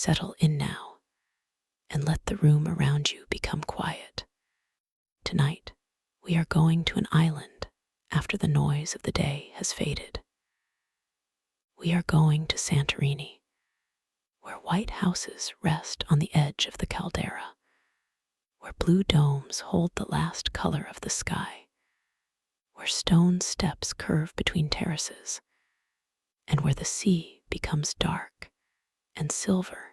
Settle in now and let the room around you become quiet. Tonight, we are going to an island after the noise of the day has faded. We are going to Santorini, where white houses rest on the edge of the caldera, where blue domes hold the last color of the sky, where stone steps curve between terraces, and where the sea becomes dark and silver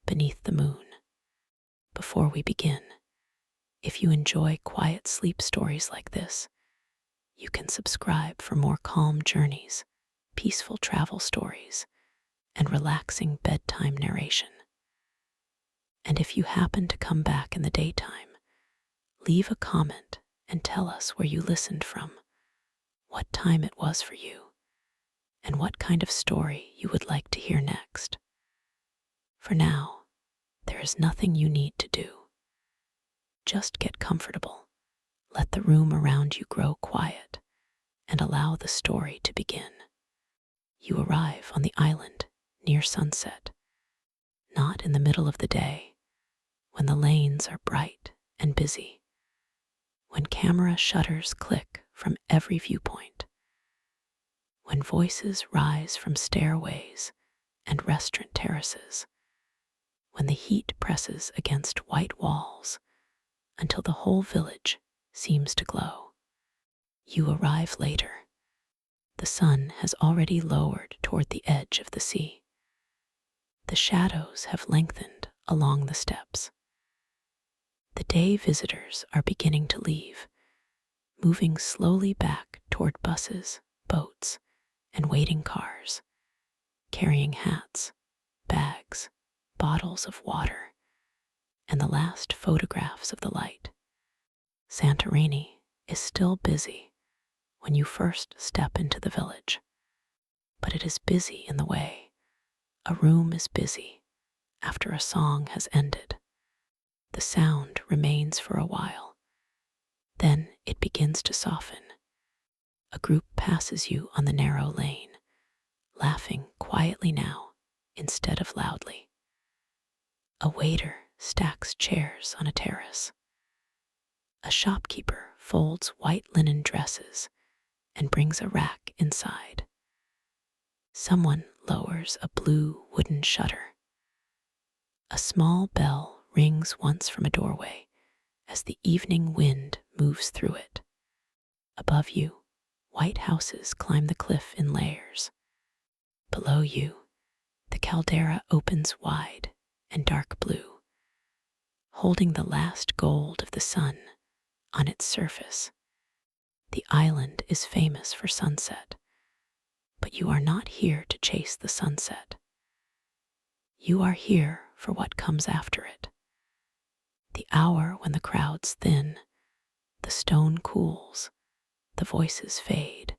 beneath the moon. Before we begin, if you enjoy quiet sleep stories like this, you can subscribe for more calm journeys, peaceful travel stories, and relaxing bedtime narration. And if you happen to come back in the daytime, leave a comment and tell us where you listened from, what time it was for you, and what kind of story you would like to hear next. For now, there is nothing you need to do. Just get comfortable, let the room around you grow quiet, and allow the story to begin. You arrive on the island near sunset, not in the middle of the day, when the lanes are bright and busy, when camera shutters click from every viewpoint, when voices rise from stairways and restaurant terraces, when the heat presses against white walls until the whole village seems to glow. You arrive later. The sun has already lowered toward the edge of the sea. The shadows have lengthened along the steps. The day visitors are beginning to leave, moving slowly back toward buses, boats, and waiting cars, carrying hats, bags, bottles of water, and the last photographs of the light. Santorini is still busy when you first step into the village, but it is busy in the way a room is busy after a song has ended. The sound remains for a while, then it begins to soften. A group passes you on the narrow lane, laughing quietly now instead of loudly. A waiter stacks chairs on a terrace. A shopkeeper folds white linen dresses and brings a rack inside. Someone lowers a blue wooden shutter. A small bell rings once from a doorway as the evening wind moves through it. Above you, white houses climb the cliff in layers. Below you, the caldera opens wide and dark blue, holding the last gold of the sun on its surface. The island is famous for sunset, but you are not here to chase the sunset. You are here for what comes after it. The hour when the crowds thin, the stone cools, the voices fade,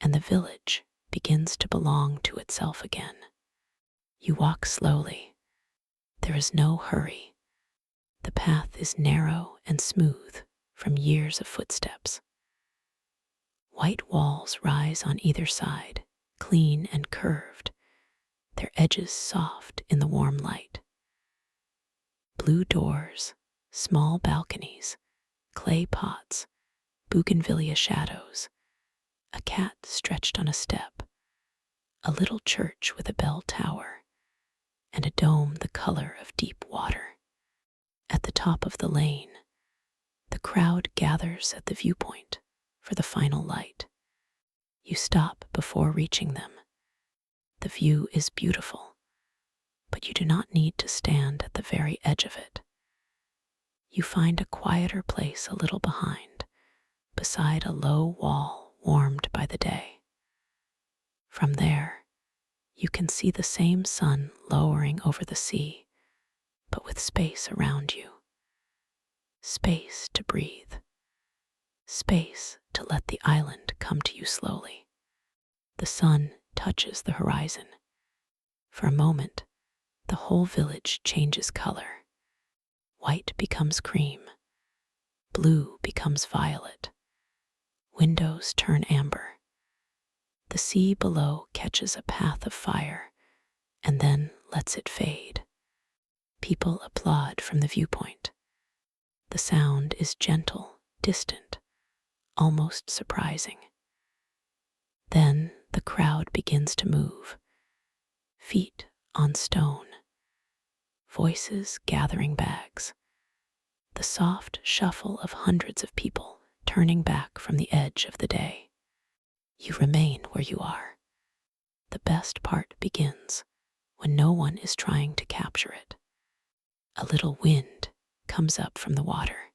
and the village begins to belong to itself again. You walk slowly. There is no hurry. The path is narrow and smooth from years of footsteps. White walls rise on either side, clean and curved, their edges soft in the warm light. Blue doors, small balconies, clay pots, bougainvillea shadows, a cat stretched on a step, a little church with a bell tower, and a dome the color of deep water. At the top of the lane, the crowd gathers at the viewpoint for the final light. You stop before reaching them. The view is beautiful, but you do not need to stand at the very edge of it. You find a quieter place a little behind, beside a low wall warmed by the day. From there, you can see the same sun lowering over the sea, but with space around you. Space to breathe. Space to let the island come to you slowly. The sun touches the horizon. For a moment, the whole village changes color. White becomes cream. Blue becomes violet. Windows turn amber. The sea below catches a path of fire and then lets it fade. People applaud from the viewpoint. The sound is gentle, distant, almost surprising. Then the crowd begins to move, feet on stone, voices gathering bags, the soft shuffle of hundreds of people turning back from the edge of the day. You remain where you are. The best part begins when no one is trying to capture it. A little wind comes up from the water.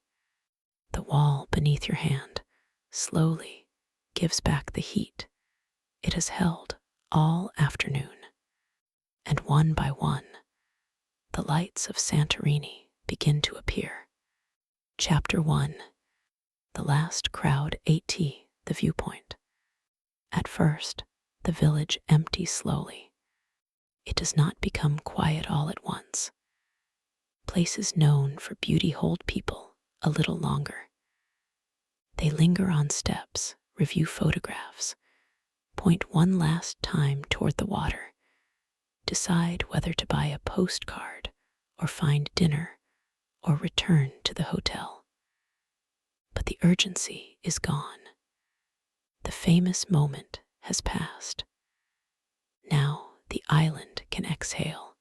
The wall beneath your hand slowly gives back the heat it has held all afternoon. And one by one, the lights of Santorini begin to appear. Chapter 1. The last crowd AT, the viewpoint. At first, the village empties slowly. It does not become quiet all at once. Places known for beauty hold people a little longer. They linger on steps, review photographs, point one last time toward the water, decide whether to buy a postcard or find dinner or return to the hotel. But the urgency is gone. The famous moment has passed. Now the island can exhale.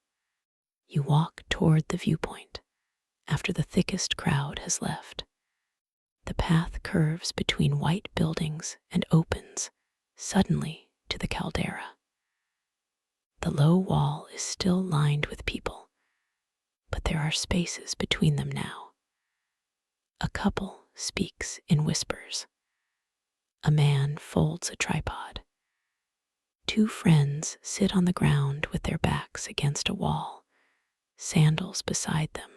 You walk toward the viewpoint after the thickest crowd has left. The path curves between white buildings and opens suddenly to the caldera. The low wall is still lined with people, but there are spaces between them now. A couple speaks in whispers. A man folds a tripod. Two friends sit on the ground with their backs against a wall, sandals beside them,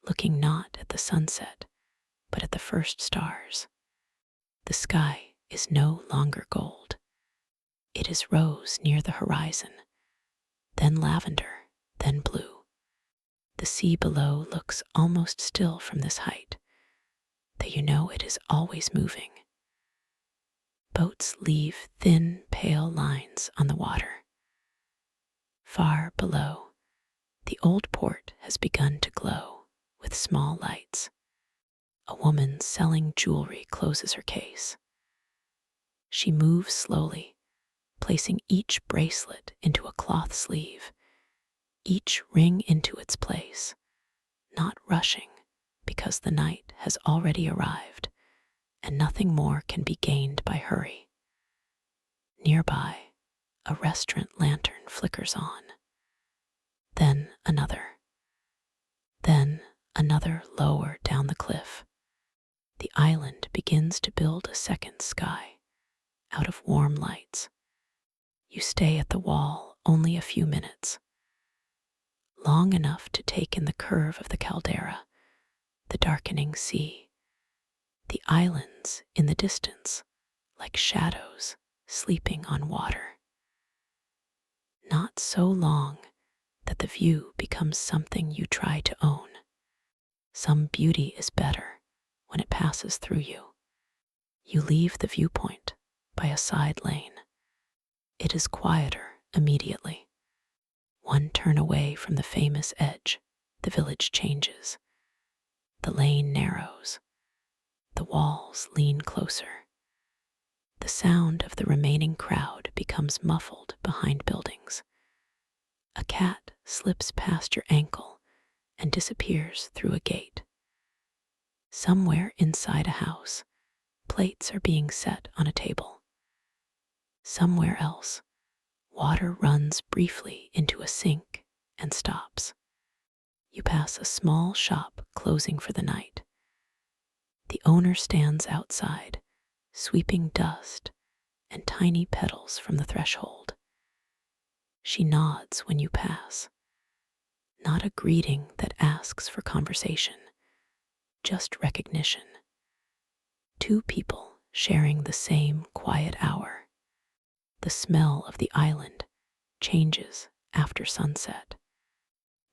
looking not at the sunset, but at the first stars. The sky is no longer gold. It is rose near the horizon, then lavender, then blue. The sea below looks almost still from this height, though you know it is always moving. Boats leave thin, pale lines on the water. Far below, the old port has begun to glow with small lights. A woman selling jewelry closes her case. She moves slowly, placing each bracelet into a cloth sleeve, each ring into its place, not rushing because the night has already arrived and nothing more can be gained by hurry. Nearby, a restaurant lantern flickers on. Then another lower down the cliff. The island begins to build a second sky out of warm lights. You stay at the wall only a few minutes, long enough to take in the curve of the caldera, the darkening sea, the islands in the distance like shadows sleeping on water. Not so long that the view becomes something you try to own. Some beauty is better when it passes through you. You leave the viewpoint by a side lane. It is quieter immediately. One turn away from the famous edge, the village changes. The lane narrows. The walls lean closer. The sound of the remaining crowd becomes muffled behind buildings. A cat slips past your ankle and disappears through a gate. Somewhere inside a house, plates are being set on a table. Somewhere else, water runs briefly into a sink and stops. You pass a small shop closing for the night. The owner stands outside, sweeping dust and tiny petals from the threshold. She nods when you pass. Not a greeting that asks for conversation, just recognition. Two people sharing the same quiet hour. The smell of the island changes after sunset.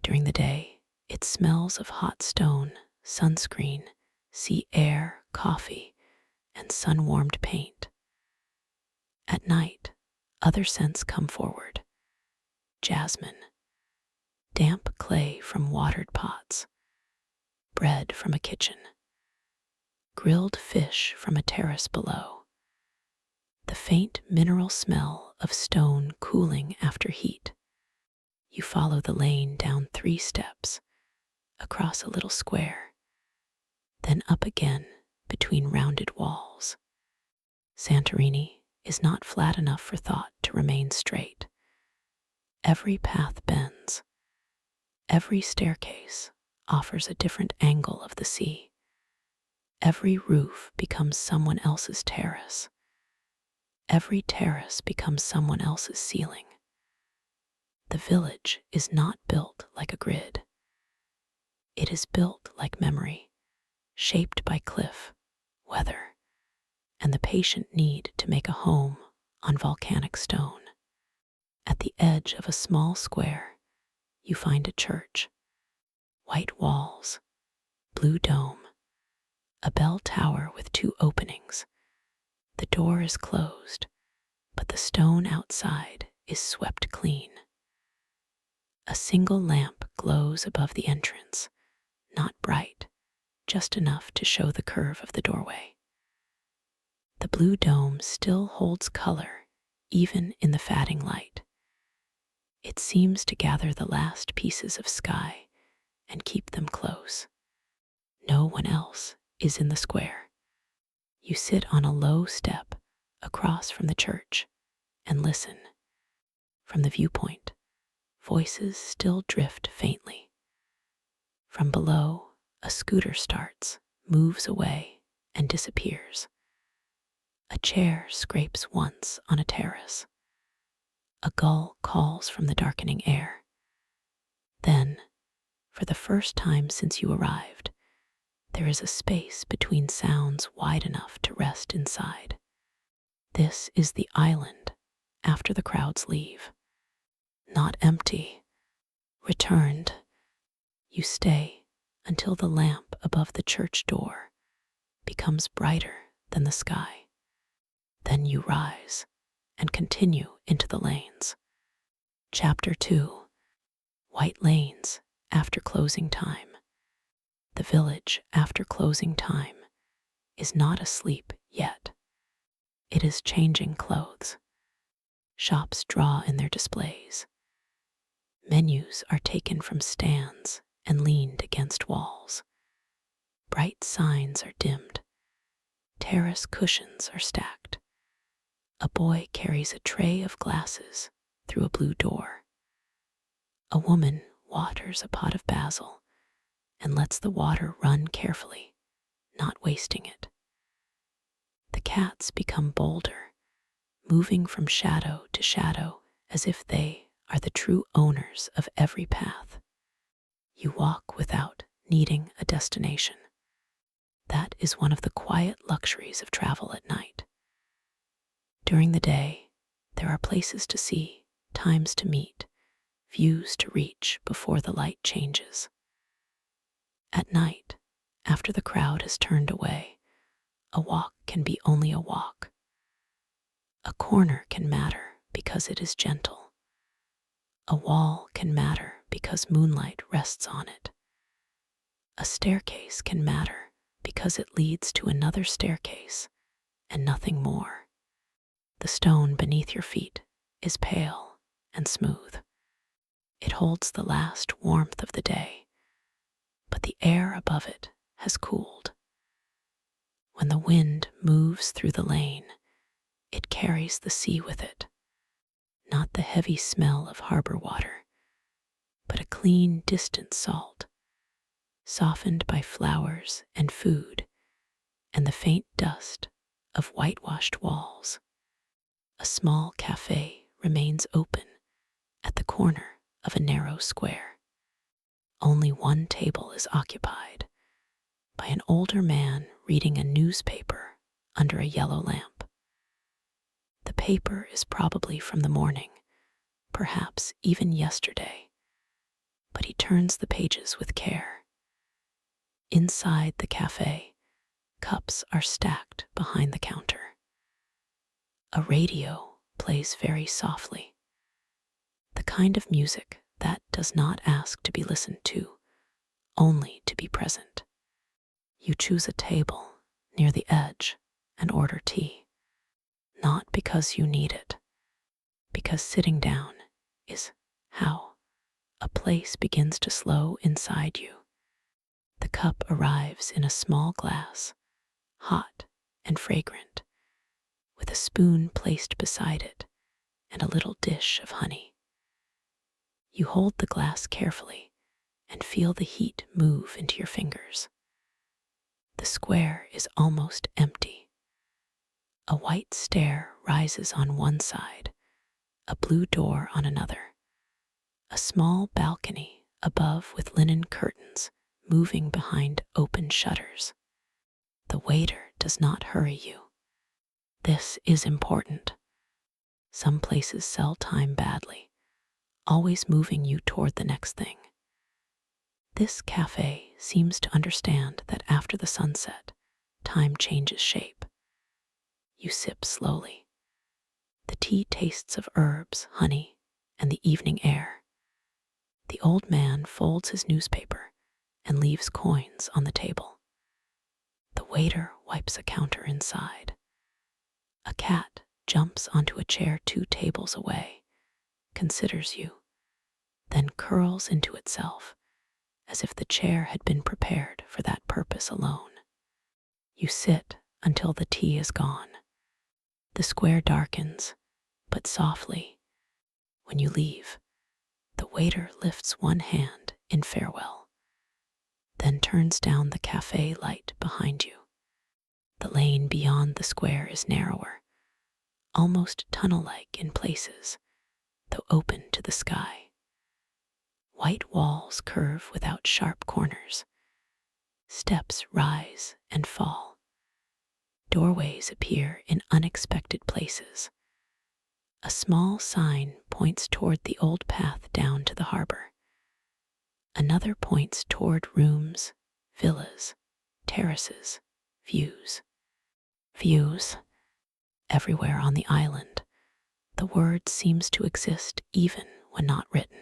During the day, it smells of hot stone, sunscreen, sea air, coffee, and sun-warmed paint. At night, other scents come forward. Jasmine, damp clay from watered pots, bread from a kitchen, grilled fish from a terrace below, the faint mineral smell of stone cooling after heat. You follow the lane down 3 steps, across a little square, then up again between rounded walls. Santorini is not flat enough for thought to remain straight. Every path bends. Every staircase offers a different angle of the sea. Every roof becomes someone else's terrace. Every terrace becomes someone else's ceiling. The village is not built like a grid. It is built like memory, shaped by cliff, weather, and the patient need to make a home on volcanic stone. At the edge of a small square, you find a church. White walls, blue dome, a bell tower with 2 openings. The door is closed, but the stone outside is swept clean. A single lamp glows above the entrance, not bright, just enough to show the curve of the doorway. The blue dome still holds color, even in the fading light. It seems to gather the last pieces of sky and keep them close. No one else is in the square. You sit on a low step across from the church and listen. From the viewpoint, voices still drift faintly. From below, a scooter starts, moves away, and disappears. A chair scrapes once on a terrace. A gull calls from the darkening air. Then, for the first time since you arrived, there is a space between sounds wide enough to rest inside. This is the island after the crowds leave. Not empty, returned. You stay until the lamp above the church door becomes brighter than the sky. Then you rise and continue into the lanes. Chapter 2: White lanes after closing time. The village after closing time is not asleep yet. It is changing clothes. Shops draw in their displays. Menus are taken from stands and leaned against walls. Bright signs are dimmed. Terrace cushions are stacked. A boy carries a tray of glasses through a blue door. A woman waters a pot of basil and lets the water run carefully, not wasting it. The cats become bolder, moving from shadow to shadow as if they are the true owners of every path. You walk without needing a destination. That is one of the quiet luxuries of travel at night. During the day, there are places to see, times to meet, views to reach before the light changes. At night, after the crowd has turned away, a walk can be only a walk. A corner can matter because it is gentle. A wall can matter because moonlight rests on it. A staircase can matter because it leads to another staircase and nothing more. The stone beneath your feet is pale and smooth. It holds the last warmth of the day, but the air above it has cooled. When the wind moves through the lane, it carries the sea with it. Not the heavy smell of harbor water, but a clean, distant salt, softened by flowers and food and the faint dust of whitewashed walls. A small cafe remains open at the corner of a narrow square. Only one table is occupied by an older man reading a newspaper under a yellow lamp. The paper is probably from the morning, perhaps even yesterday, but he turns the pages with care. Inside the cafe, cups are stacked behind the counter. A radio plays very softly, the kind of music that does not ask to be listened to, only to be present. You choose a table near the edge and order tea, not because you need it, because sitting down is how a place begins to slow inside you. The cup arrives in a small glass, hot and fragrant, with a spoon placed beside it and a little dish of honey. You hold the glass carefully and feel the heat move into your fingers. The square is almost empty. A white stair rises on one side, a blue door on another, a small balcony above with linen curtains moving behind open shutters. The waiter does not hurry you. This is important. Some places sell time badly, always moving you toward the next thing. This cafe seems to understand that after the sunset, time changes shape. You sip slowly. The tea tastes of herbs, honey, and the evening air. The old man folds his newspaper and leaves coins on the table. The waiter wipes a counter inside. A cat jumps onto a chair 2 tables away, considers you, then curls into itself as if the chair had been prepared for that purpose alone. You sit until the tea is gone. The square darkens, but softly. When you leave, the waiter lifts one hand in farewell, then turns down the cafe light behind you. The lane beyond the square is narrower, almost tunnel-like in places, though open to the sky. White walls curve without sharp corners. Steps rise and fall. Doorways appear in unexpected places. A small sign points toward the old path down to the harbor. Another points toward rooms, villas, terraces, views. Views. Everywhere on the island, the word seems to exist even when not written.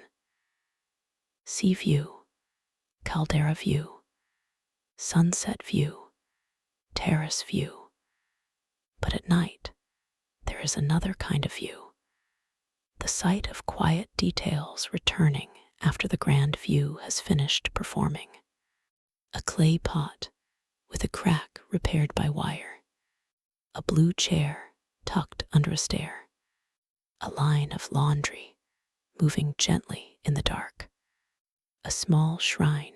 Sea view, caldera view, sunset view, terrace view. But at night, there is another kind of view. The sight of quiet details returning after the grand view has finished performing. A clay pot with a crack repaired by wire. A blue chair tucked under a stair. A line of laundry moving gently in the dark. A small shrine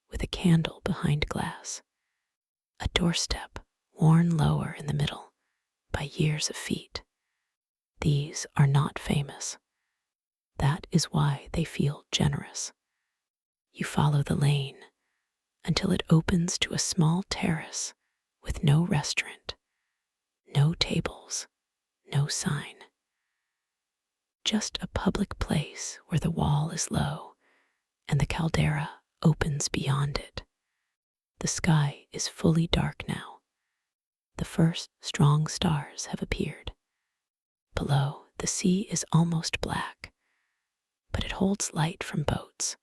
with a candle behind glass. A doorstep worn lower in the middle by years of feet. These are not famous. That is why they feel generous. You follow the lane until it opens to a small terrace with no restaurant, no tables, no sign. Just a public place where the wall is low and the caldera opens beyond it. The sky is fully dark now. The first strong stars have appeared. Below, the sea is almost black, but it holds light from boats,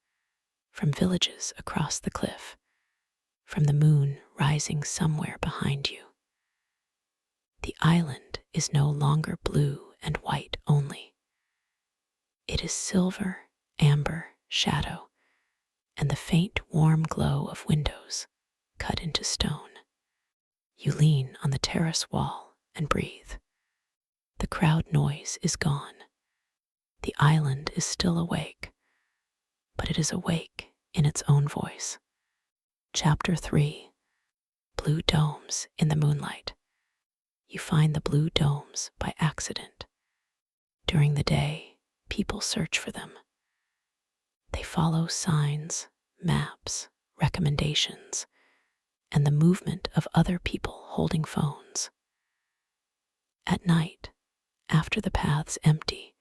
from villages across the cliff, from the moon rising somewhere behind you. The island is no longer blue and white only. It is silver, amber, shadow, and the faint warm glow of windows cut into stone. You lean on the terrace wall and breathe. The crowd noise is gone. The island is still awake, but it is awake in its own voice. Chapter 3. Blue domes in the moonlight. You find the blue domes by accident. During the day, people search for them. They follow signs, maps, recommendations, and the movement of other people holding phones. At night, after the paths empty,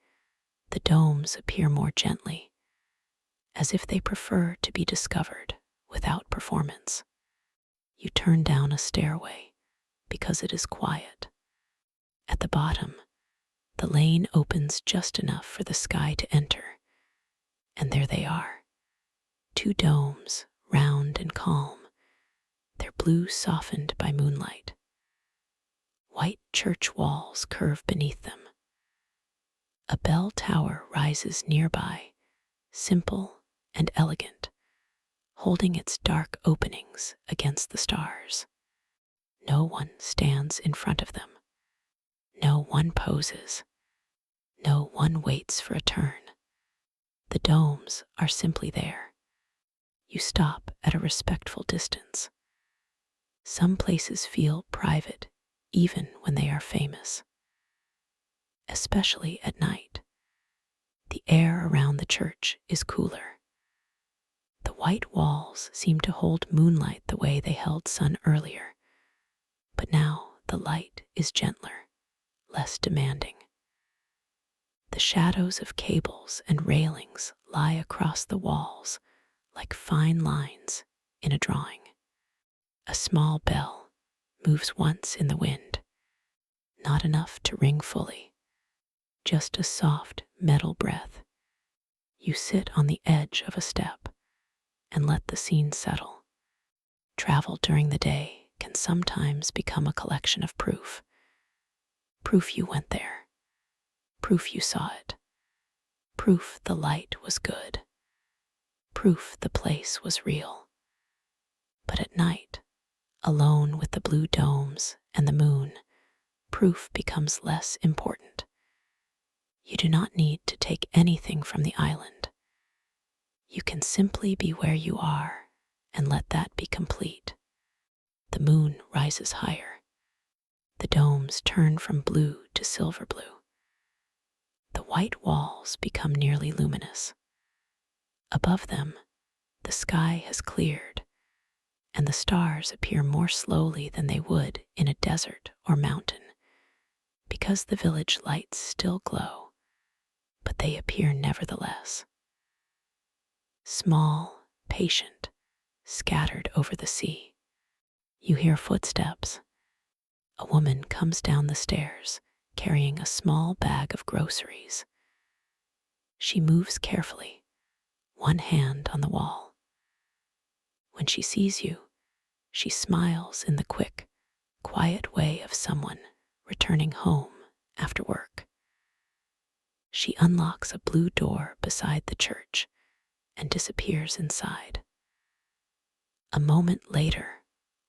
the domes appear more gently, as if they prefer to be discovered without performance. You turn down a stairway because it is quiet. At the bottom, the lane opens just enough for the sky to enter. And there they are, two domes, round and calm, their blue softened by moonlight. White church walls curve beneath them. A bell tower rises nearby, simple and elegant, holding its dark openings against the stars. No one stands in front of them. No one poses. No one waits for a turn. The domes are simply there. You stop at a respectful distance. Some places feel private even when they are famous. Especially at night. The air around the church is cooler. The white walls seem to hold moonlight the way they held sun earlier, but now the light is gentler, less demanding. The shadows of cables and railings lie across the walls like fine lines in a drawing. A small bell moves once in the wind, not enough to ring fully, just a soft metal breath. You sit on the edge of a step and let the scene settle. Travel during the day can sometimes become a collection of proof. Proof you went there. Proof you saw it. Proof the light was good. Proof the place was real. But at night, alone with the blue domes and the moon, proof becomes less important. You do not need to take anything from the island. You can simply be where you are and let that be complete. The moon rises higher. The domes turn from blue to silver blue. The white walls become nearly luminous. Above them, the sky has cleared, and the stars appear more slowly than they would in a desert or mountain, because the village lights still glow, but they appear nevertheless. Small, patient, scattered over the sea. You hear footsteps. A woman comes down the stairs, carrying a small bag of groceries. She moves carefully, one hand on the wall. When she sees you, she smiles in the quick, quiet way of someone returning home after work. She unlocks a blue door beside the church and disappears inside. A moment later,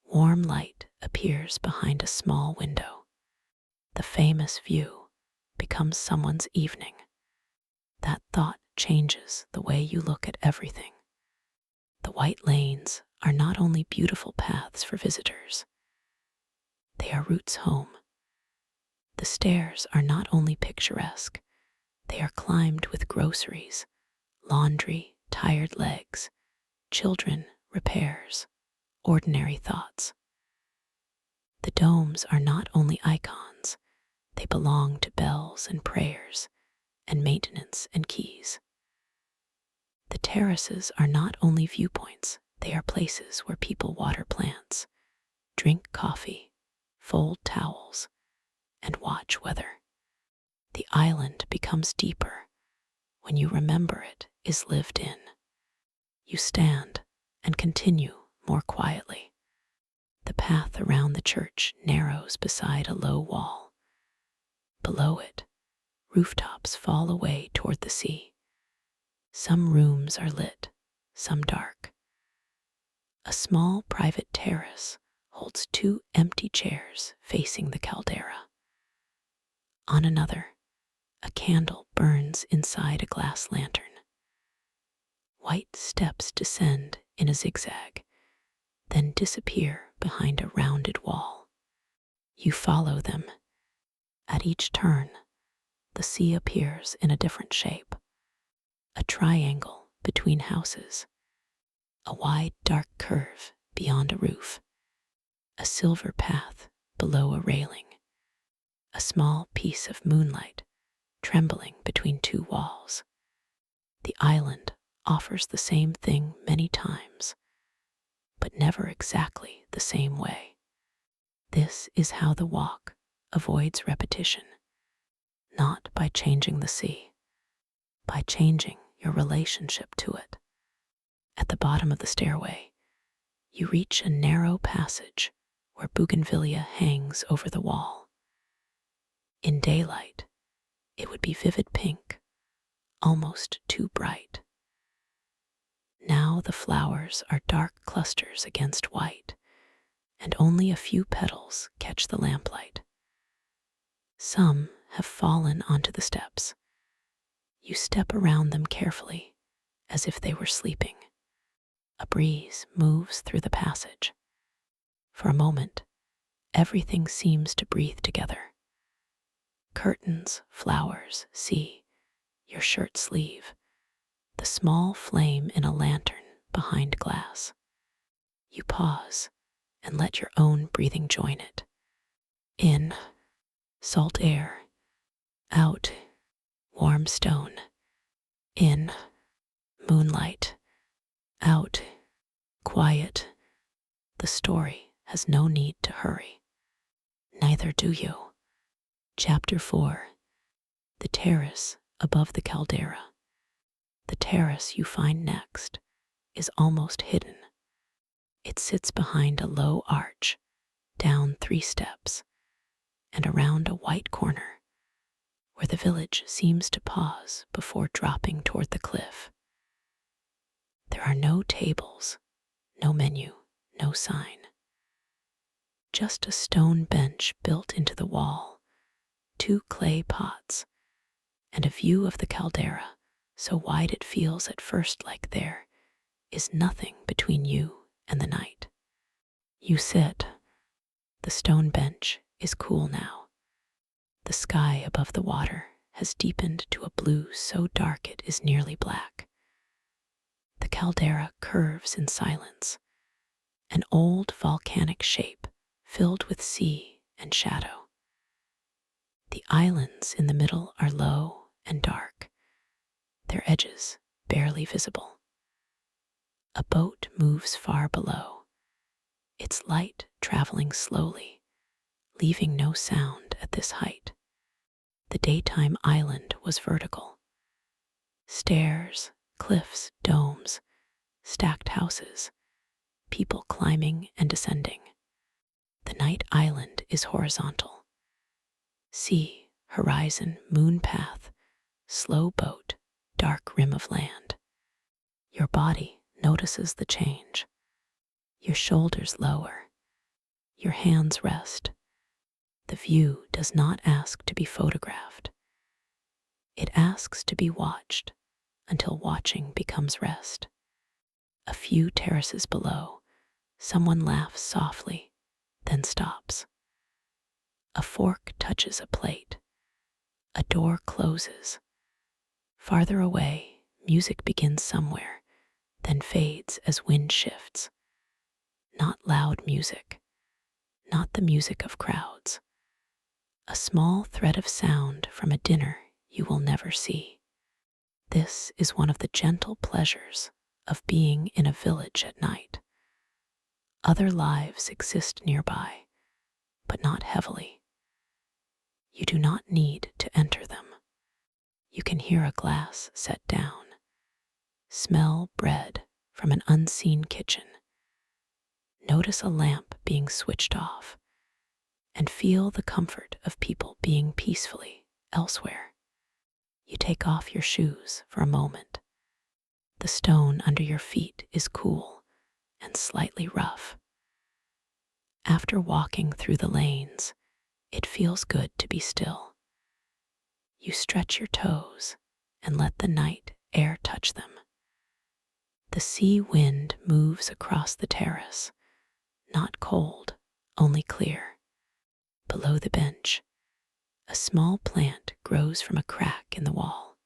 warm light appears behind a small window. The famous view becomes someone's evening. That thought changes the way you look at everything. The white lanes are not only beautiful paths for visitors, they are routes home. The stairs are not only picturesque, they are climbed with groceries, laundry, tired legs, children, repairs, ordinary thoughts. The domes are not only icons, they belong to bells and prayers, and maintenance and keys. The terraces are not only viewpoints, they are places where people water plants, drink coffee, fold towels, and watch weather. The island becomes deeper when you remember it is lived in. You stand and continue more quietly. The path around the church narrows beside a low wall. Below it, rooftops fall away toward the sea. Some rooms are lit, some dark. A small private terrace holds two empty chairs facing the caldera. On another, a candle burns inside a glass lantern. White steps descend in a zigzag, then disappear behind a rounded wall. You follow them. At each turn, the sea appears in a different shape. A triangle between houses, a wide dark curve beyond a roof, a silver path below a railing, a small piece of moonlight trembling between two walls. The island offers the same thing many times, but never exactly the same way. This is how the walk avoids repetition, not by changing the sea, by changing your relationship to it. At the bottom of the stairway, you reach a narrow passage where bougainvillea hangs over the wall. In daylight, it would be vivid pink, almost too bright. Now the flowers are dark clusters against white, and only a few petals catch the lamplight. Some have fallen onto the steps. You step around them carefully, as if they were sleeping. A breeze moves through the passage. For a moment, everything seems to breathe together. Curtains, flowers, sea, your shirt sleeve, the small flame in a lantern behind glass. You pause and let your own breathing join it. In, salt air. Out, warm stone. In, moonlight. Out, quiet. The story has no need to hurry. Neither do you. Chapter 4. The terrace above the caldera. The terrace you find next is almost hidden. It sits behind a low arch, down 3 steps, and around a white corner, where the village seems to pause before dropping toward the cliff. There are no tables, no menu, no sign. Just a stone bench built into the wall, 2 clay pots, and a view of the caldera so wide it feels at first like there is nothing between you and the night. You sit. The stone bench is cool now. The sky above the water has deepened to a blue so dark it is nearly black. The caldera curves in silence, an old volcanic shape filled with sea and shadow. The islands in the middle are low and dark, their edges barely visible. A boat moves far below, its light traveling slowly, leaving no sound at this height. The daytime island was vertical. Stairs, cliffs, domes, stacked houses, people climbing and descending. The night island is horizontal. Sea, horizon, moon path, slow boat, dark rim of land. Your body notices the change. Your shoulders lower. Your hands rest. The view does not ask to be photographed. It asks to be watched until watching becomes rest. A few terraces below, someone laughs softly, then stops. A fork touches a plate. A door closes. Farther away, music begins somewhere, then fades as wind shifts. Not loud music, not the music of crowds. A small thread of sound from a dinner you will never see. This is one of the gentle pleasures of being in a village at night. Other lives exist nearby, but not heavily. You do not need to enter them. You can hear a glass set down, smell bread from an unseen kitchen, notice a lamp being switched off, and feel the comfort of people being peacefully elsewhere. You take off your shoes for a moment. The stone under your feet is cool and slightly rough. After walking through the lanes, it feels good to be still. You stretch your toes and let the night air touch them. The sea wind moves across the terrace, not cold, only clear. Below the bench, a small plant grows from a crack in the wall.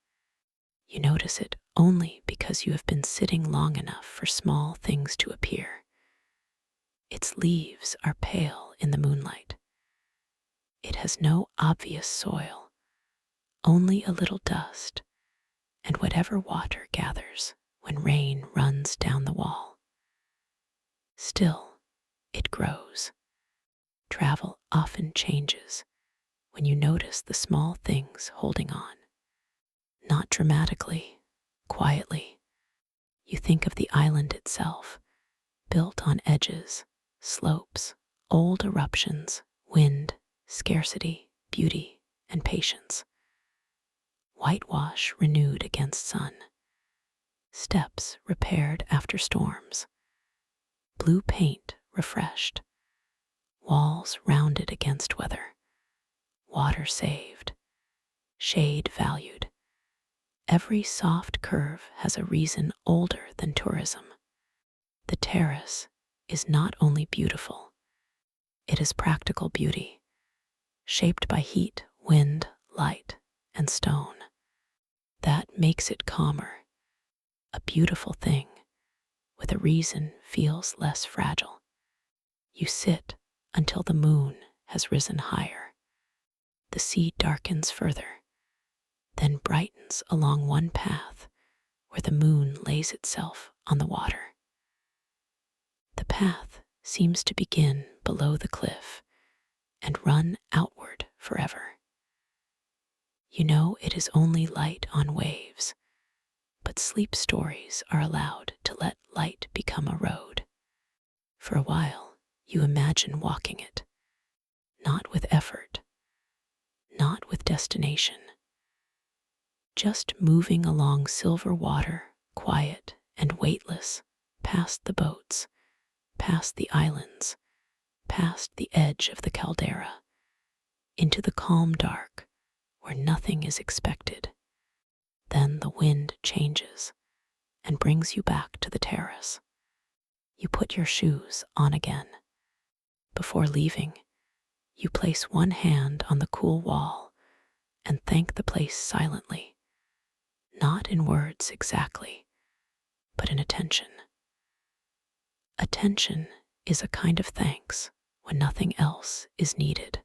You notice it only because you have been sitting long enough for small things to appear. Its leaves are pale in the moonlight. It has no obvious soil, only a little dust and whatever water gathers when rain runs down the wall. Still, it grows. Travel often changes when you notice the small things holding on. Not dramatically, quietly. You think of the island itself, built on edges, slopes, old eruptions, wind, scarcity, beauty, and patience. Whitewash renewed against sun. Steps repaired after storms. Blue paint refreshed. Walls rounded against weather. Water saved. Shade valued. Every soft curve has a reason older than tourism. The terrace is not only beautiful, it is practical beauty, shaped by heat, wind, light, and stone. That makes it calmer. A beautiful thing with a reason feels less fragile. You sit until the moon has risen higher. The sea darkens further, then brightens along one path where the moon lays itself on the water. The path seems to begin below the cliff and run outward forever. You know it is only light on waves, but sleep stories are allowed to let light become a road. For a while, you imagine walking it, not with effort, not with destination, just moving along silver water, quiet and weightless, past the boats, past the islands, past the edge of the caldera, into the calm dark where nothing is expected. Then the wind changes and brings you back to the terrace. You put your shoes on again. Before leaving, you place one hand on the cool wall and thank the place silently, not in words exactly, but in attention. Attention is a kind of thanks when nothing else is needed.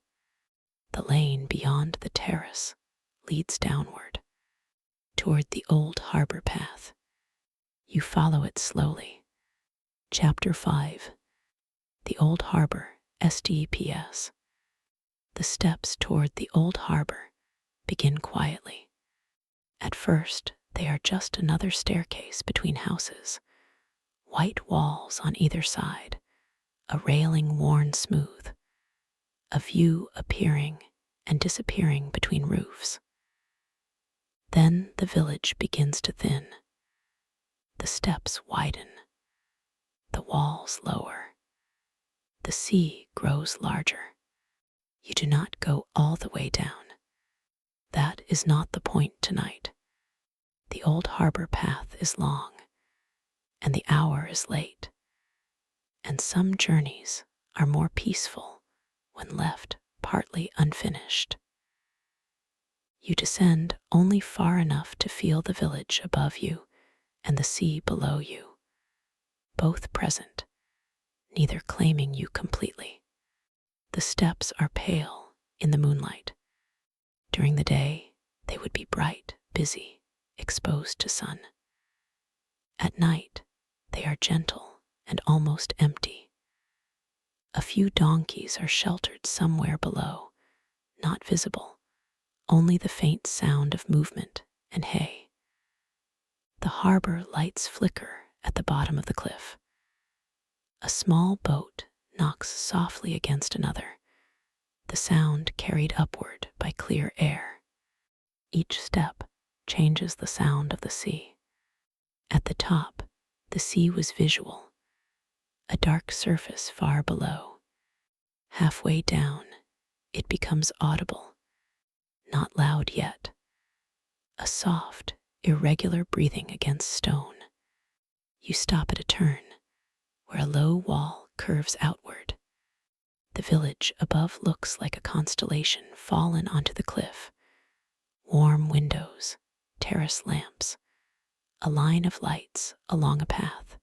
The lane beyond the terrace leads downward, toward the old harbor path. You follow it slowly. Chapter 5. The Old Harbor, STPS. The steps toward the old harbor begin quietly. At first, they are just another staircase between houses, white walls on either side, a railing worn smooth, a view appearing and disappearing between roofs. Then the village begins to thin. The steps widen, the walls lower, the sea grows larger. You do not go all the way down. That is not the point tonight. The old harbor path is long, and the hour is late, and some journeys are more peaceful when left partly unfinished. You descend only far enough to feel the village above you and the sea below you, both present, neither claiming you completely. The steps are pale in the moonlight. During the day, they would be bright, busy, exposed to sun. At night, they are gentle and almost empty. A few donkeys are sheltered somewhere below, not visible, only the faint sound of movement and hay. The harbor lights flicker at the bottom of the cliff. A small boat knocks softly against another, the sound carried upward by clear air. Each step changes the sound of the sea. At the top, the sea was visual, a dark surface far below. Halfway down, it becomes audible, not loud yet, a soft, irregular breathing against stone. You stop at a turn, where a low wall curves outward. The village above looks like a constellation fallen onto the cliff. Warm windows, terrace lamps, a line of lights along a path.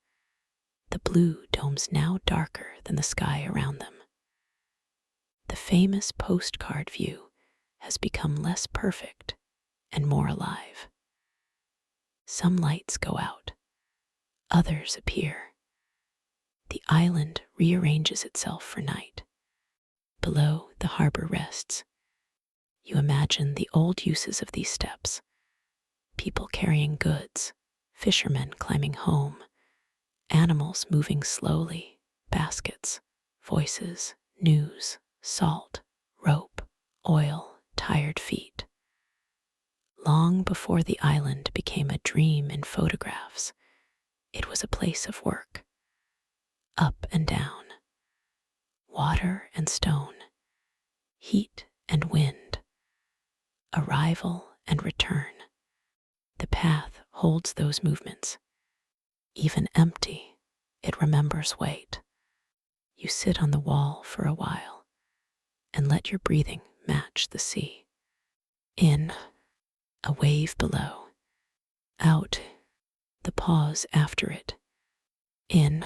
The blue domes now darker than the sky around them. The famous postcard view has become less perfect and more alive. Some lights go out, others appear. The island rearranges itself for night. Below, the harbor rests. You imagine the old uses of these steps, people carrying goods, fishermen climbing home, animals moving slowly, baskets, voices, news, salt, rope, oil, tired feet. Long before the island became a dream in photographs, it was a place of work. Up and down, water and stone, heat and wind, arrival and return. The path holds those movements. Even empty, it remembers weight. You sit on the wall for a while and let your breathing match the sea. In, a wave below. Out, the pause after it. In,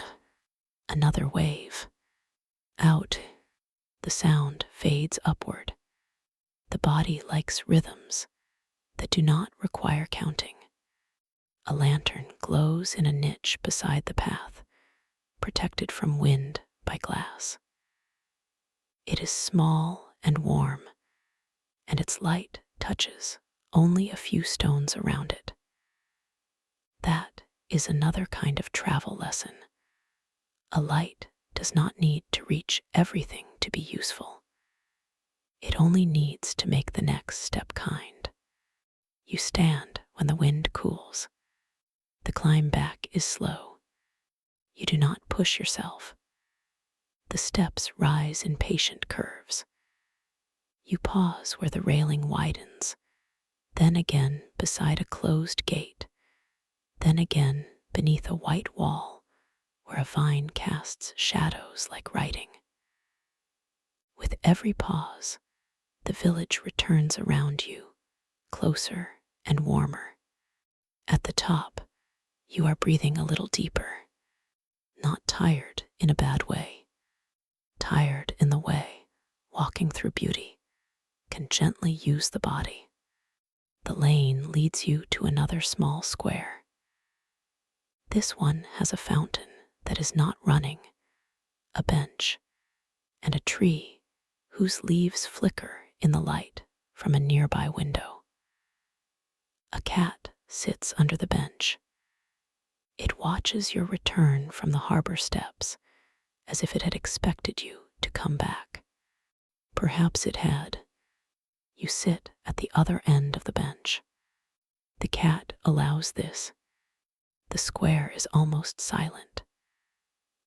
another wave. Out, the sound fades upward. The body likes rhythms that do not require counting. A lantern glows in a niche beside the path, protected from wind by glass. It is small and warm, and its light touches only a few stones around it. That is another kind of travel lesson. A light does not need to reach everything to be useful. It only needs to make the next step kind. You stand when the wind cools. The climb back is slow. You do not push yourself. The steps rise in patient curves. You pause where the railing widens, then again beside a closed gate, then again beneath a white wall where a vine casts shadows like writing. With every pause, the village returns around you, closer and warmer. At the top, you are breathing a little deeper, not tired in a bad way, tired in the way walking through beauty can gently use the body. The lane leads you to another small square. This one has a fountain that is not running, a bench, and a tree whose leaves flicker in the light from a nearby window. A cat sits under the bench. It watches your return from the harbor steps as if it had expected you to come back. Perhaps it had. You sit at the other end of the bench. The cat allows this. The square is almost silent.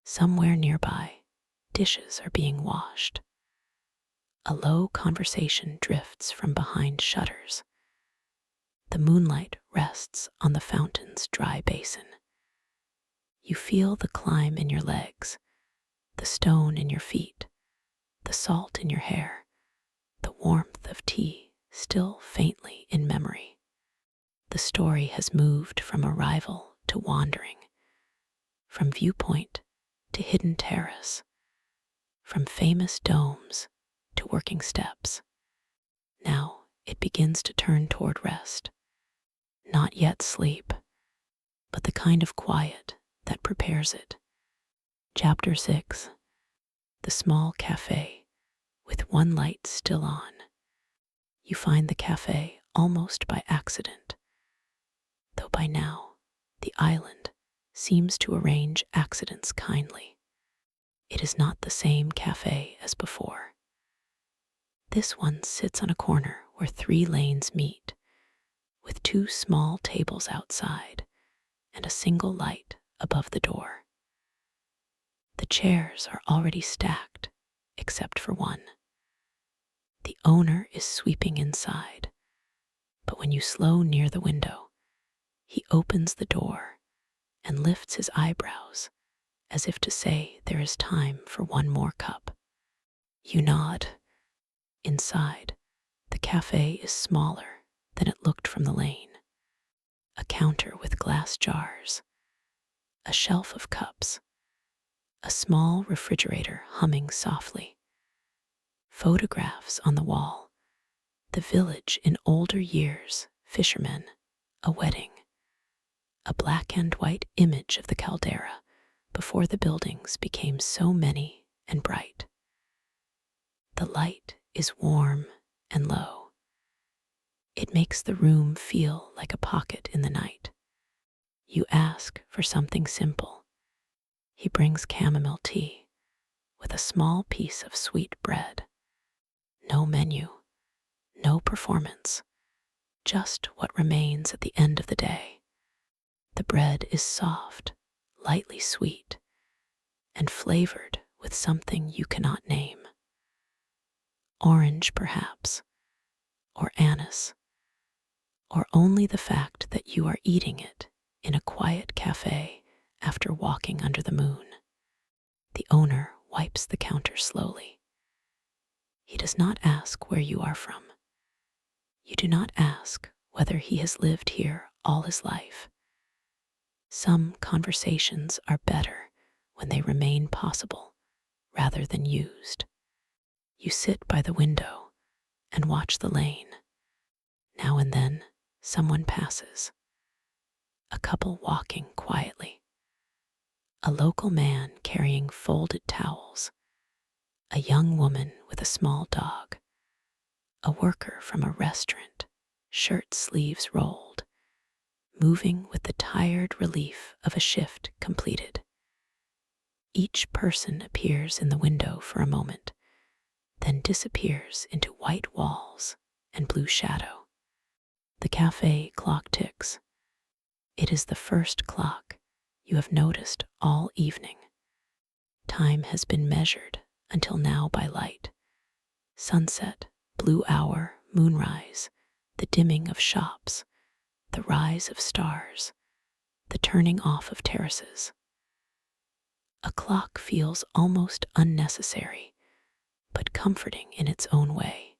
Somewhere nearby, dishes are being washed. A low conversation drifts from behind shutters. The moonlight rests on the fountain's dry basin. You feel the climb in your legs, the stone in your feet, the salt in your hair, the warmth of tea still faintly in memory. The story has moved from arrival to wandering, from viewpoint to hidden terrace, from famous domes to working steps. Now it begins to turn toward rest. Not yet sleep, but the kind of quiet that prepares it. Chapter 6. The small cafe with one light still on. You find the cafe almost by accident, though by now the island seems to arrange accidents kindly. It is not the same cafe as before. This one sits on a corner where 3 lanes meet, with 2 small tables outside and a single light above the door. The chairs are already stacked, except for one. The owner is sweeping inside, but when you slow near the window, he opens the door and lifts his eyebrows as if to say there is time for one more cup. You nod. Inside, the cafe is smaller than it looked from the lane. A counter with glass jars, a shelf of cups, a small refrigerator humming softly. Photographs on the wall, the village in older years, fishermen, a wedding, a black and white image of the caldera before the buildings became so many and bright. The light is warm and low. It makes the room feel like a pocket in the night. You ask for something simple. He brings chamomile tea with a small piece of sweet bread. No menu, no performance, just what remains at the end of the day. The bread is soft, lightly sweet, and flavored with something you cannot name. Orange, perhaps, or anise, or only the fact that you are eating it in a quiet cafe after walking under the moon. The owner wipes the counter slowly. He does not ask where you are from. You do not ask whether he has lived here all his life. Some conversations are better when they remain possible rather than used. You sit by the window and watch the lane. Now and then, someone passes. A couple walking quietly. A local man carrying folded towels. A young woman with a small dog. A worker from a restaurant, shirt sleeves rolled, moving with the tired relief of a shift completed. Each person appears in the window for a moment, then disappears into white walls and blue shadow. The cafe clock ticks. It is the first clock you have noticed all evening. Time has been measured until now by light. Sunset, blue hour, moonrise, the dimming of shops, the rise of stars, the turning off of terraces. A clock feels almost unnecessary, but comforting in its own way.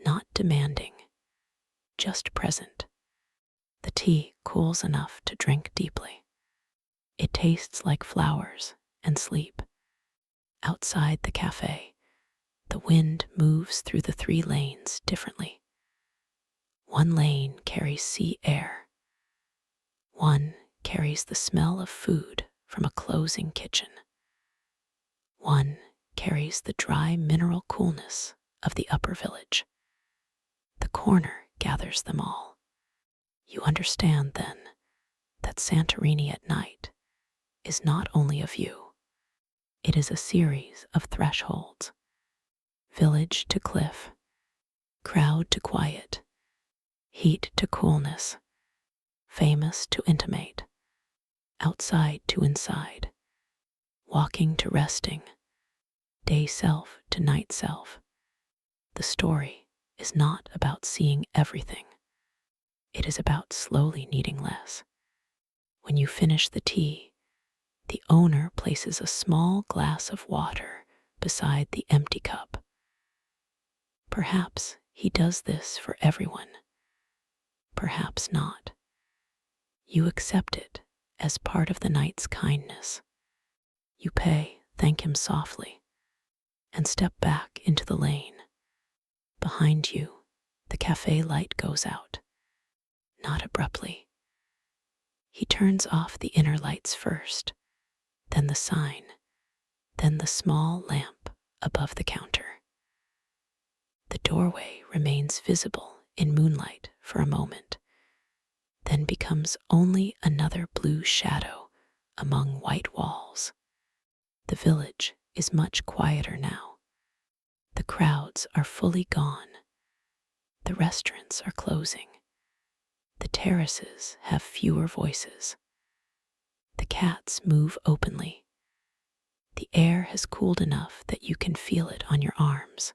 Not demanding, just present. The tea cools enough to drink deeply. It tastes like flowers and sleep. Outside the cafe, the wind moves through the 3 lanes differently. One lane carries sea air. One carries the smell of food from a closing kitchen. One carries the dry mineral coolness of the upper village. The corner gathers them all. You understand then that Santorini at night is not only a view, it is a series of thresholds. Village to cliff, crowd to quiet, heat to coolness, famous to intimate, outside to inside, walking to resting, day self to night self. The story is not about seeing everything. It is about slowly needing less. When you finish the tea, the owner places a small glass of water beside the empty cup. Perhaps he does this for everyone. Perhaps not. You accept it as part of the night's kindness. You pay, thank him softly, and step back into the lane. Behind you, the cafe light goes out. Not abruptly. He turns off the inner lights first, then the sign, then the small lamp above the counter. The doorway remains visible in moonlight for a moment, then becomes only another blue shadow among white walls. The village is much quieter now. The crowds are fully gone. The restaurants are closing. The terraces have fewer voices. The cats move openly. The air has cooled enough that you can feel it on your arms.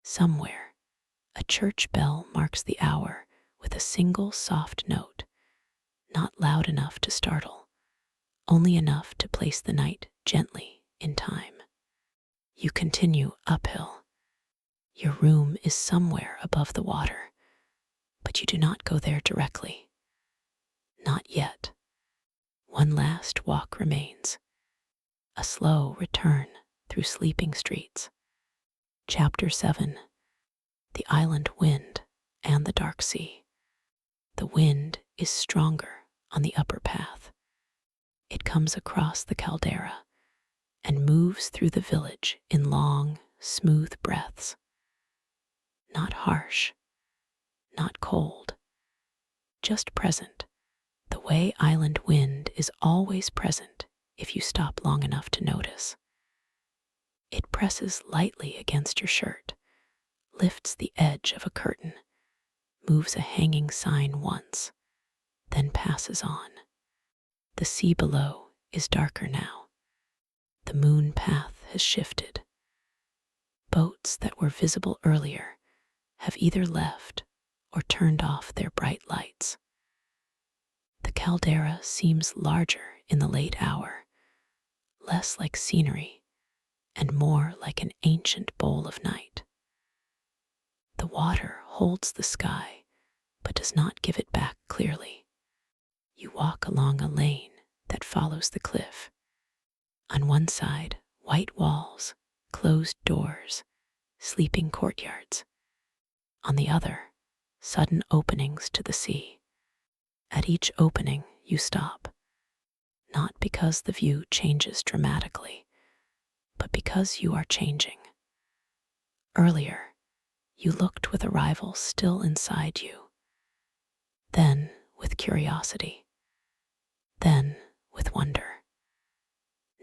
Somewhere, a church bell marks the hour with a single soft note, not loud enough to startle, only enough to place the night gently in time. You continue uphill. Your room is somewhere above the water, but you do not go there directly. Not yet. One last walk remains. A slow return through sleeping streets. Chapter 7. The Island Wind and the Dark Sea. The wind is stronger on the upper path. It comes across the caldera and moves through the village in long, smooth breaths. Not harsh, not cold, just present, The way island wind is always present if you stop long enough to notice. It presses lightly against your shirt, lifts the edge of a curtain, moves a hanging sign once, then passes on. The sea below is darker now. The moon path has shifted. Boats that were visible earlier have either left or turned off their bright lights. The caldera seems larger in the late hour, less like scenery and more like an ancient bowl of night. The water holds the sky, but does not give it back clearly. You walk along a lane that follows the cliff. On one side, white walls, closed doors, sleeping courtyards. On the other, sudden openings to the sea. At each opening, you stop, not because the view changes dramatically, but because you are changing. Earlier, you looked with arrival still inside you, then with curiosity, then with wonder.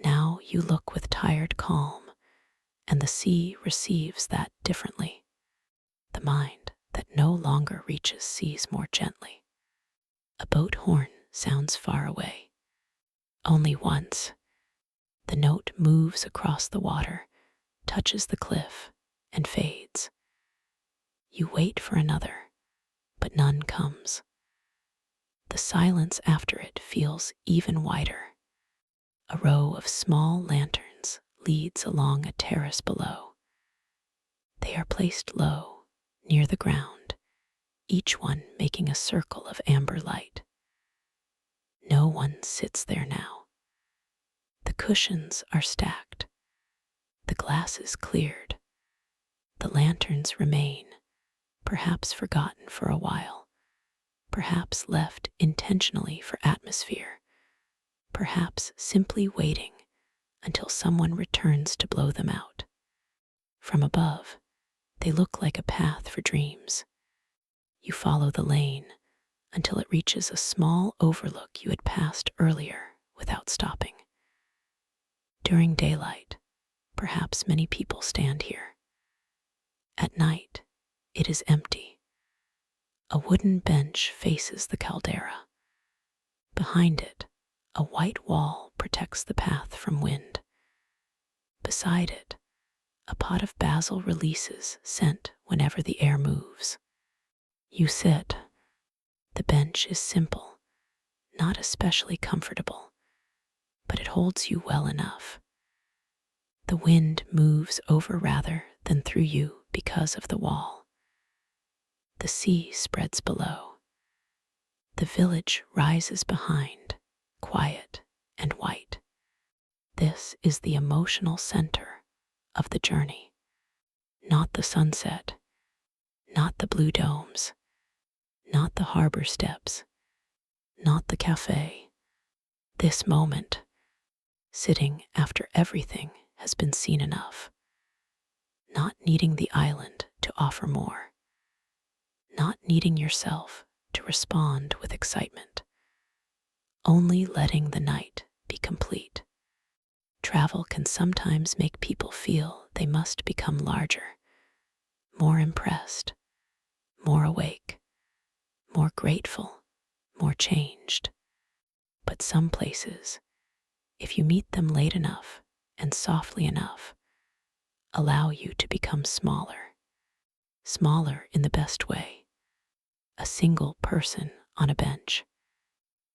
Now you look with tired calm, and the sea receives that differently. The mind that no longer reaches sees more gently. A boat horn sounds far away. Only once. The note moves across the water, touches the cliff, and fades. You wait for another, but none comes. The silence after it feels even wider. A row of small lanterns leads along a terrace below. They are placed low, near the ground, each one making a circle of amber light. No one sits there now. The cushions are stacked, the glasses cleared. The lanterns remain, perhaps forgotten for a while, perhaps left intentionally for atmosphere, perhaps simply waiting until someone returns to blow them out. From above, they look like a path for dreams. You follow the lane until it reaches a small overlook you had passed earlier without stopping. During daylight, perhaps many people stand here. At night, it is empty. A wooden bench faces the caldera. Behind it, a white wall protects the path from wind. Beside it, a pot of basil releases scent whenever the air moves. You sit. The bench is simple, not especially comfortable, but it holds you well enough. The wind moves over rather than through you because of the wall. The sea spreads below. The village rises behind, quiet and white. This is the emotional center of the journey. Not the sunset, not the blue domes, not the harbor steps, not the cafe. This moment, sitting after everything has been seen enough, not needing the island to offer more, not needing yourself to respond with excitement, only letting the night be complete. Travel can sometimes make people feel they must become larger, more impressed, more awake, more grateful, more changed. But some places, if you meet them late enough and softly enough, allow you to become smaller, smaller in the best way. A single person on a bench,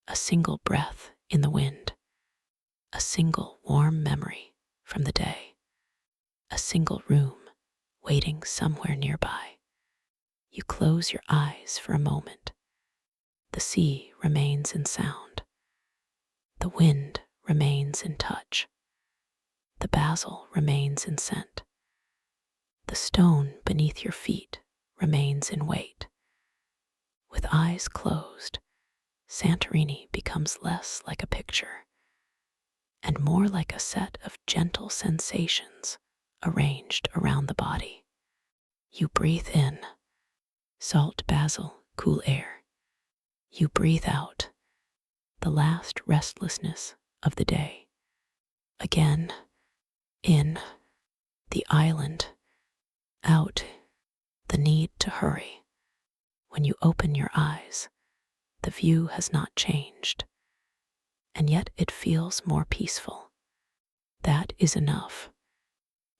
a single breath in the wind, a single warm memory from the day, a single room waiting somewhere nearby. You close your eyes for a moment. The sea remains in sound. The wind remains in touch. The basil remains in scent. The stone beneath your feet remains in weight. With eyes closed, Santorini becomes less like a picture and more like a set of gentle sensations arranged around the body. You breathe in, salt basil, cool air. You breathe out, the last restlessness of the day. Again, in, the island, out, the need to hurry. When you open your eyes, the view has not changed, and yet it feels more peaceful. That is enough.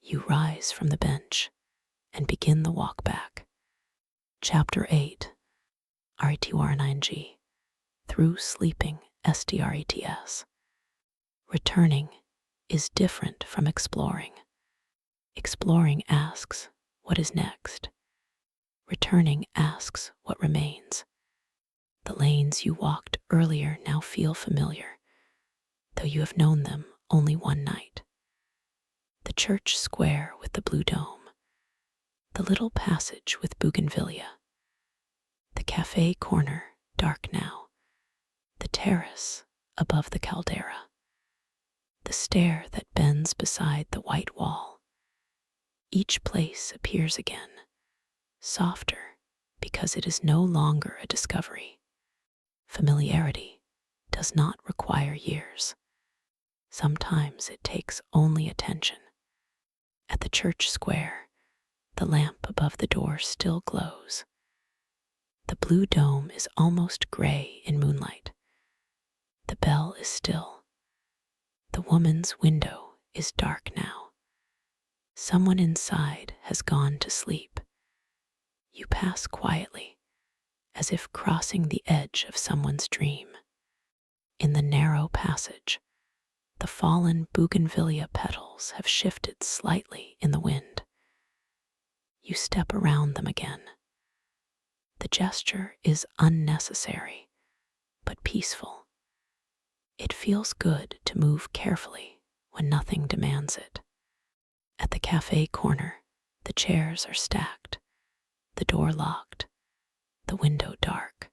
You rise from the bench and begin the walk back. Chapter 8, RETYNG, Through Sleeping, STRETS. Returning is different from exploring. Exploring asks, what is next? Returning asks, what remains? The lanes you walked earlier now feel familiar, though you have known them only one night. The church square with the blue dome, the little passage with bougainvillea, the cafe corner, dark now, the terrace above the caldera, the stair that bends beside the white wall. Each place appears again, softer because it is no longer a discovery. Familiarity does not require years. Sometimes it takes only attention. At the church square, the lamp above the door still glows. The blue dome is almost gray in moonlight. The bell is still. The woman's window is dark now. Someone inside has gone to sleep. You pass quietly, as if crossing the edge of someone's dream. In the narrow passage, the fallen bougainvillea petals have shifted slightly in the wind. You step around them again. The gesture is unnecessary, but peaceful. It feels good to move carefully when nothing demands it. At the cafe corner, the chairs are stacked, the door locked, the window dark.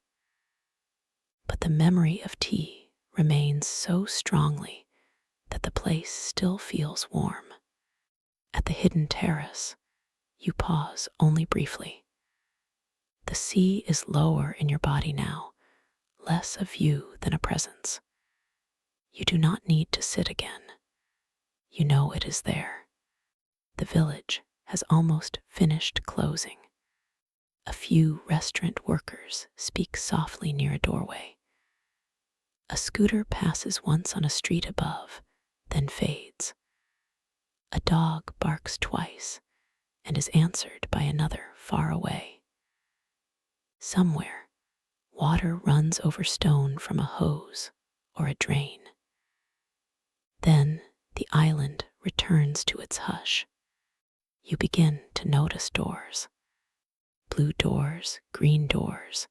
But the memory of tea remains so strongly that the place still feels warm. At the hidden terrace, you pause only briefly. The sea is lower in your body now, less a view than a presence. You do not need to sit again. You know it is there. The village has almost finished closing. A few restaurant workers speak softly near a doorway. A scooter passes once on a street above, then fades. A dog barks twice and is answered by another far away. Somewhere, water runs over stone from a hose or a drain. Then the island returns to its hush. You begin to notice doors. Blue doors, green doors,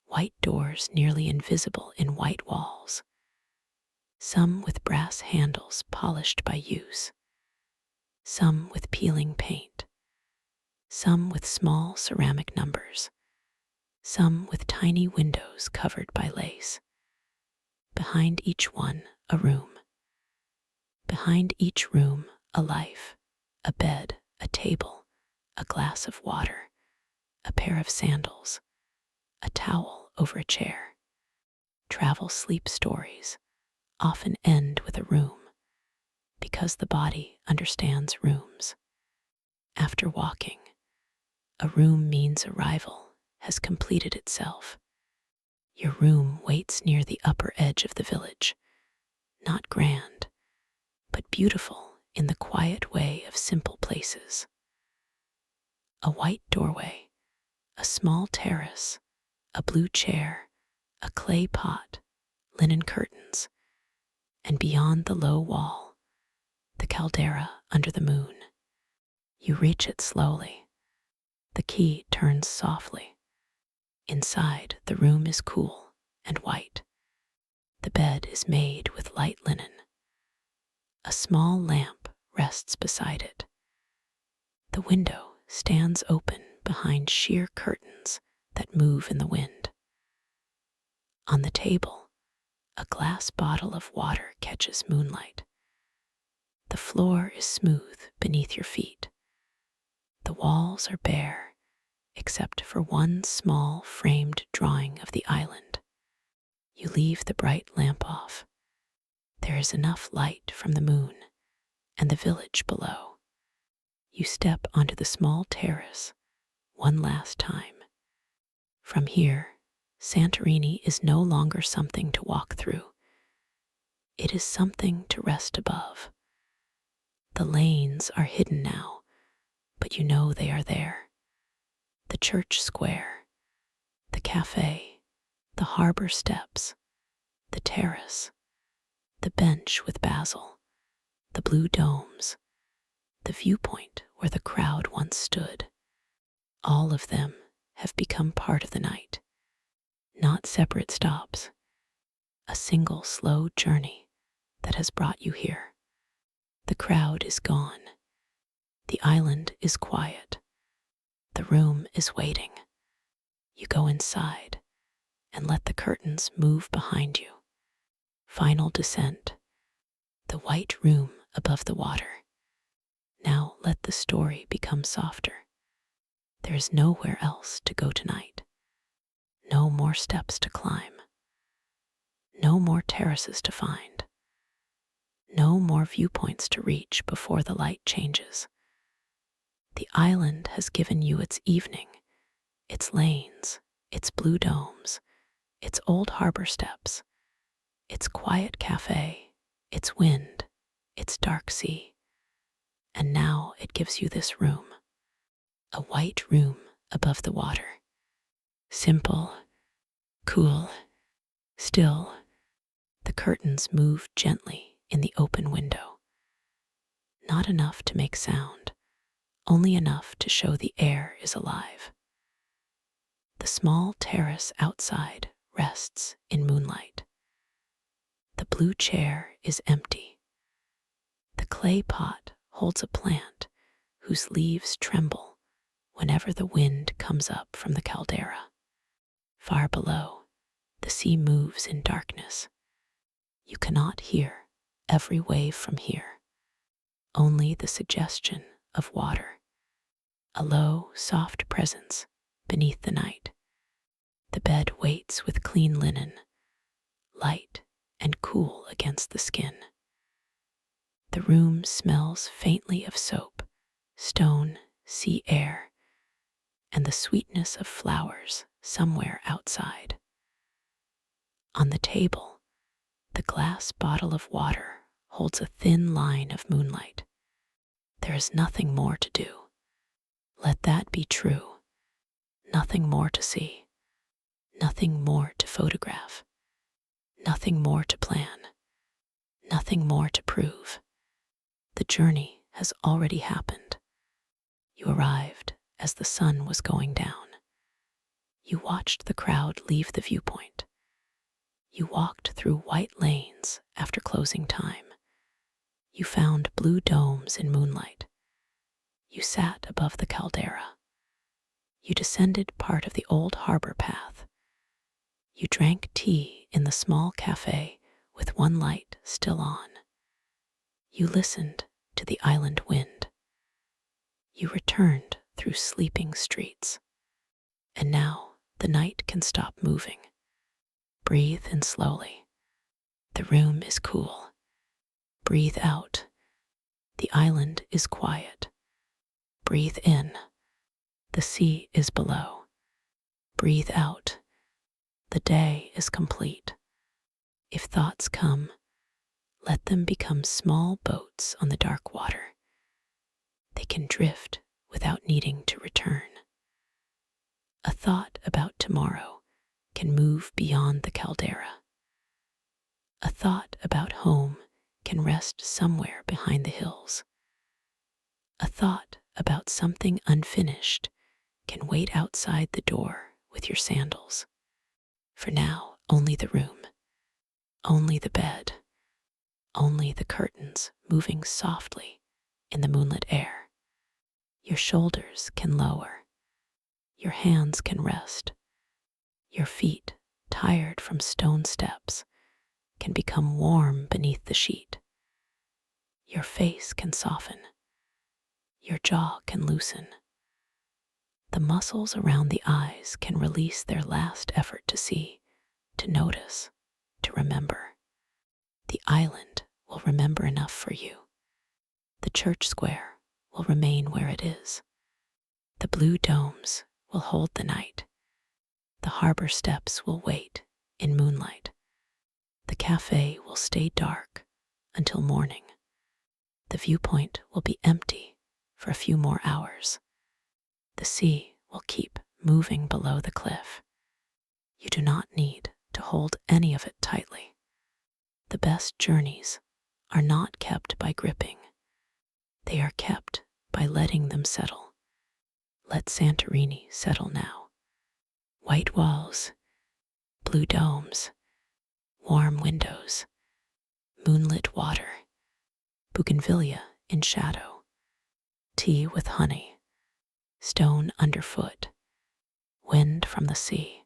white doors nearly invisible in white walls. Some with brass handles polished by use. Some with peeling paint. Some with small ceramic numbers. Some with tiny windows covered by lace. Behind each one, a room. Behind each room, a life, a bed, a table, a glass of water, a pair of sandals, a towel over a chair. Travel sleep stories often end with a room because the body understands rooms. After walking, a room means arrival has completed itself. Your room waits near the upper edge of the village, not grand, but beautiful in the quiet way of simple places. A white doorway, a small terrace, a blue chair, a clay pot, linen curtains, and beyond the low wall, the caldera under the moon. You reach it slowly. The key turns softly. Inside, the room is cool and white. The bed is made with light linen. A small lamp rests beside it. The window stands open behind sheer curtains that move in the wind. On the table, a glass bottle of water catches moonlight. The floor is smooth beneath your feet. The walls are bare, except for one small framed drawing of the island. You leave the bright lamp off. There is enough light from the moon and the village below. You step onto the small terrace one last time. From here, Santorini is no longer something to walk through. It is something to rest above. The lanes are hidden now, but you know they are there. The church square, the cafe, the harbor steps, the terrace, the bench with basil, the blue domes, the viewpoint where the crowd once stood. All of them have become part of the night, not separate stops, a single slow journey that has brought you here. The crowd is gone. The island is quiet. The room is waiting. You go inside and let the curtains move behind you. Final descent. The white room above the water. Now let the story become softer. There is nowhere else to go tonight. No more steps to climb. No more terraces to find. No more viewpoints to reach before the light changes. The island has given you its evening, its lanes, its blue domes, its old harbor steps, its quiet cafe, its wind, its dark sea. And now it gives you this room, a white room above the water. Simple, cool, still. The curtains move gently in the open window. Not enough to make sound, only enough to show the air is alive. The small terrace outside rests in moonlight. The blue chair is empty. The clay pot holds a plant whose leaves tremble whenever the wind comes up from the caldera. Far below, the sea moves in darkness. You cannot hear every wave from here, only the suggestion of water, a low, soft presence beneath the night. The bed waits with clean linen, light and cool against the skin. The room smells faintly of soap, stone, sea air, and the sweetness of flowers somewhere outside. On the table, the glass bottle of water holds a thin line of moonlight. There is nothing more to do. Let that be true. Nothing more to see. Nothing more to photograph. Nothing more to plan. Nothing more to prove. The journey has already happened. You arrived as the sun was going down. You watched the crowd leave the viewpoint. You walked through white lanes after closing time. You found blue domes in moonlight. You sat above the caldera. You descended part of the old harbor path. You drank tea in the small cafe with one light still on. You listened to the island wind. You returned through sleeping streets. And now the night can stop moving. Breathe in slowly. The room is cool. Breathe out. The island is quiet. Breathe in. The sea is below. Breathe out. The day is complete. If thoughts come, let them become small boats on the dark water. They can drift without needing to return. A thought about tomorrow can move beyond the caldera. A thought about home can rest somewhere behind the hills. A thought about something unfinished can wait outside the door with your sandals. For now, only the room, only the bed, only the curtains moving softly in the moonlit air. Your shoulders can lower. Your hands can rest. Your feet, tired from stone steps, can become warm beneath the sheet. Your face can soften. Your jaw can loosen. The muscles around the eyes can release their last effort to see, to notice. to remember. The island will remember enough for you. The church square will remain where it is. The blue domes will hold the night. The harbor steps will wait in moonlight. The cafe will stay dark until morning. The viewpoint will be empty for a few more hours. The sea will keep moving below the cliff. You do not need to hold any of it tightly. The best journeys are not kept by gripping. They are kept by letting them settle. Let Santorini settle now. White walls, blue domes, warm windows, moonlit water, bougainvillea in shadow, tea with honey, stone underfoot, wind from the sea,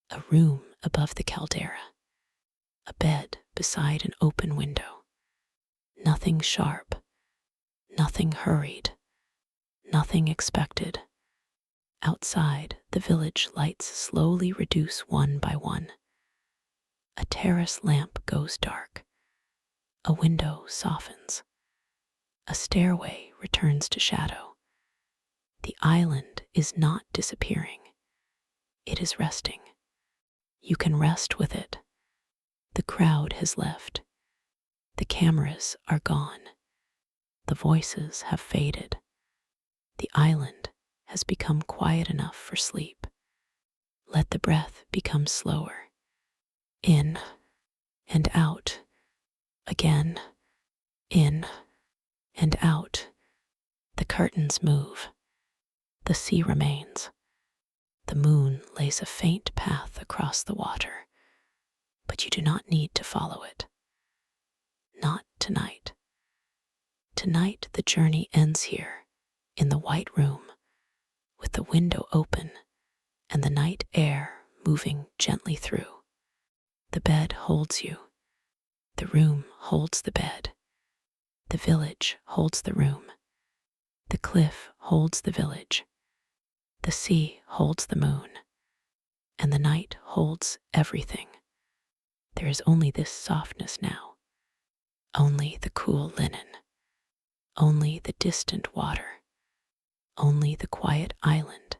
a room above the caldera, a bed beside an open window. Nothing sharp, nothing hurried, nothing expected. Outside, the village lights slowly reduce one by one. A terrace lamp goes dark. A window softens. A stairway returns to shadow. The island is not disappearing. It is resting. You can rest with it. The crowd has left. The cameras are gone. The voices have faded. The island has become quiet enough for sleep. Let the breath become slower. In and out. Again. In and out. The curtains move. The sea remains. The moon lays a faint path across the water, but you do not need to follow it. Not tonight. Tonight the journey ends here, in the white room, with the window open and the night air moving gently through. The bed holds you. The room holds the bed. The village holds the room. The cliff holds the village. The sea holds the moon. And the night holds everything. There is only this softness now. Only the cool linen. Only the distant water. Only the quiet island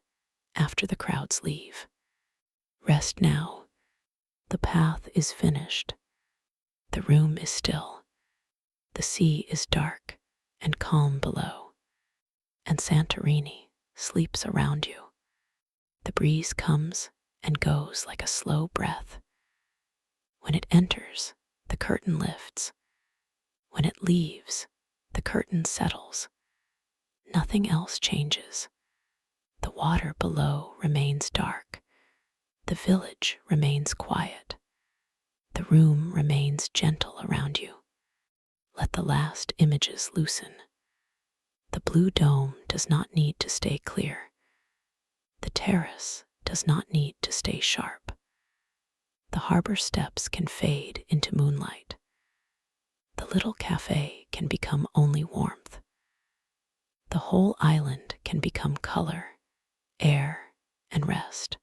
after the crowds leave. Rest now. The path is finished. The room is still. The sea is dark and calm below. And Santorini sleeps around you. The breeze comes and goes like a slow breath. When it enters, the curtain lifts. When it leaves, the curtain settles. Nothing else changes. The water below remains dark. The village remains quiet. The room remains gentle around you. Let the last images loosen. The blue dome does not need to stay clear. The terrace does not need to stay sharp. The harbor steps can fade into moonlight. The little cafe can become only warmth. The whole island can become color, air, and rest.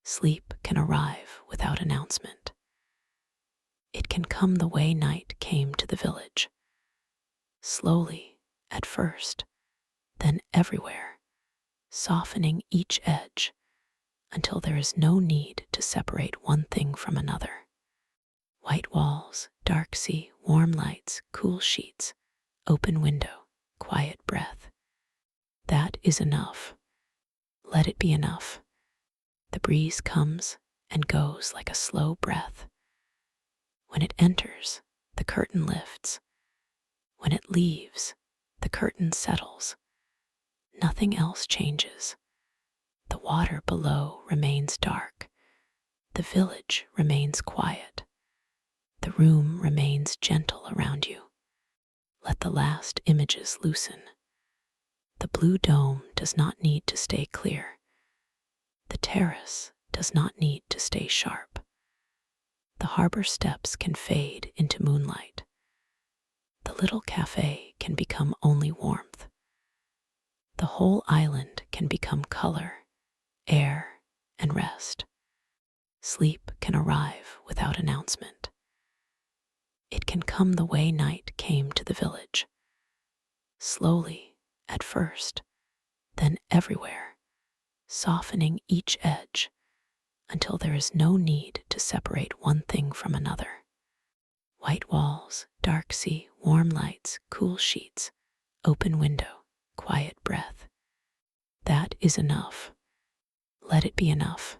Sleep can arrive without announcement. It can come the way night came to the village. Slowly, at first, then everywhere, softening each edge until there is no need to separate one thing from another. White walls, dark sea, warm lights, cool sheets, open window, quiet breath. That is enough. Let it be enough. The breeze comes and goes like a slow breath. When it enters, the curtain lifts. When it leaves, the curtain settles. Nothing else changes. The water below remains dark. The village remains quiet. The room remains gentle around you. Let the last images loosen. The blue dome does not need to stay clear. The terrace does not need to stay sharp. The harbor steps can fade into moonlight. The little cafe can become only warmth. The whole island can become color, air, and rest. Sleep can arrive without announcement. It can come the way night came to the village, slowly at first, then everywhere, softening each edge until there is no need to separate one thing from another. White walls, dark sea, warm lights, cool sheets, open window, quiet breath. That is enough. Let it be enough.